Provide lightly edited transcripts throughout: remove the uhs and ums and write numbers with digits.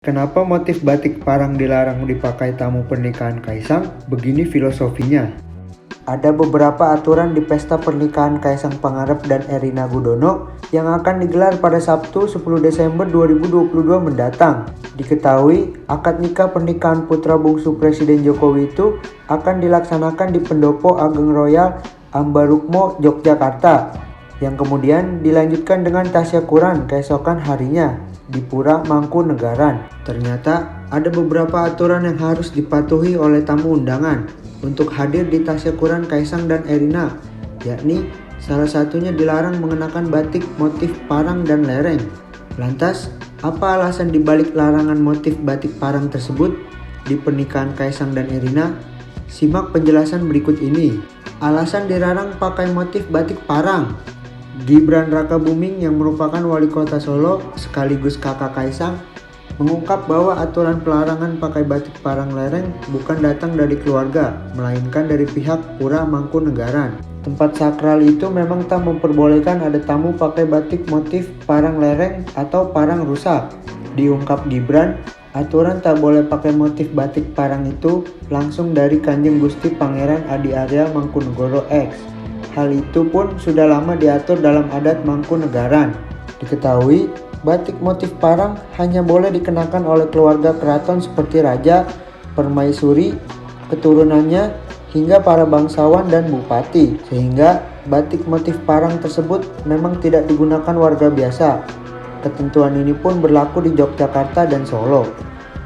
Kenapa motif batik parang dilarang dipakai tamu pernikahan Kaisang? Begini filosofinya. Ada beberapa aturan di pesta pernikahan Kaisang Pangarep dan Erina Gudono yang akan digelar pada Sabtu 10 Desember 2022 mendatang. Diketahui, akad nikah pernikahan putra bungsu Presiden Jokowi itu akan dilaksanakan di Pendopo Ageng Royal Ambarukmo, Yogyakarta, yang kemudian dilanjutkan dengan tasyakuran keesokan harinya di Pura Mangkunegaran. Ternyata ada beberapa aturan yang harus dipatuhi oleh tamu undangan untuk hadir di tasyakuran Kaisang dan Erina, yakni salah satunya dilarang mengenakan batik motif parang dan lereng. Lantas, apa alasan dibalik larangan motif batik parang tersebut di pernikahan Kaisang dan Erina? Simak penjelasan berikut ini. Alasan dilarang pakai motif batik parang. Gibran Rakabuming yang merupakan wali kota Solo sekaligus kakak Kaisang mengungkap bahwa aturan pelarangan pakai batik parang lereng bukan datang dari keluarga, melainkan dari pihak Pura Mangkunegaran. Tempat sakral itu memang tak memperbolehkan ada tamu pakai batik motif parang lereng atau parang rusak. Diungkap Gibran, aturan tak boleh pakai motif batik parang itu langsung dari Kanjeng Gusti Pangeran Adi Arya Mangkunegoro X. Hal itu pun sudah lama diatur dalam adat Mangkunegaran. Diketahui, batik motif parang hanya boleh dikenakan oleh keluarga keraton seperti raja, permaisuri, keturunannya, hingga para bangsawan dan bupati. Sehingga batik motif parang tersebut memang tidak digunakan warga biasa. Ketentuan ini pun berlaku di Yogyakarta dan Solo.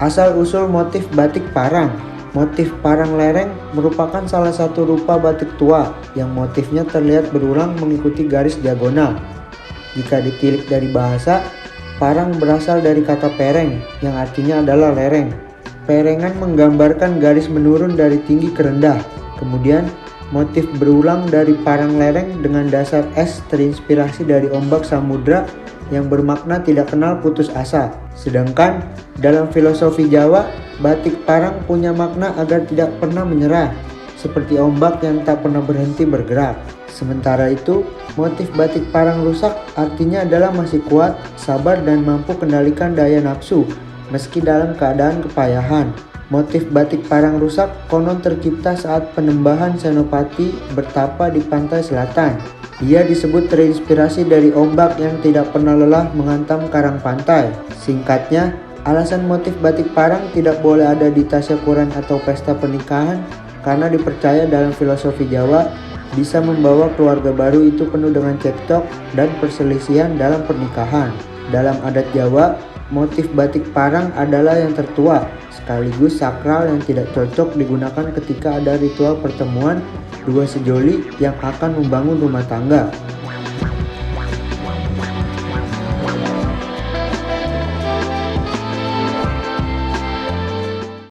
Asal-usul motif batik parang. Motif parang lereng merupakan salah satu rupa batik tua yang motifnya terlihat berulang mengikuti garis diagonal. Jika ditilik dari bahasa, parang berasal dari kata pereng yang artinya adalah lereng. Perengan menggambarkan garis menurun dari tinggi ke rendah. Kemudian, motif berulang dari parang lereng dengan dasar es terinspirasi dari ombak samudra yang bermakna tidak kenal putus asa. Sedangkan dalam filosofi Jawa, batik parang punya makna agar tidak pernah menyerah, seperti ombak yang tak pernah berhenti bergerak. Sementara itu, motif batik parang rusak artinya adalah masih kuat, sabar dan mampu kendalikan daya nafsu, meski dalam keadaan kepayahan. Motif batik parang rusak konon tercipta saat Penembahan Senopati bertapa di pantai selatan. Ia disebut terinspirasi dari ombak yang tidak pernah lelah menghantam karang pantai. Singkatnya, alasan motif batik parang tidak boleh ada di tasyakuran atau pesta pernikahan karena dipercaya dalam filosofi Jawa bisa membawa keluarga baru itu penuh dengan cekcok dan perselisihan dalam pernikahan. Dalam adat Jawa, motif batik parang adalah yang tertua, sekaligus sakral yang tidak cocok digunakan ketika ada ritual pertemuan dua sejoli yang akan membangun rumah tangga.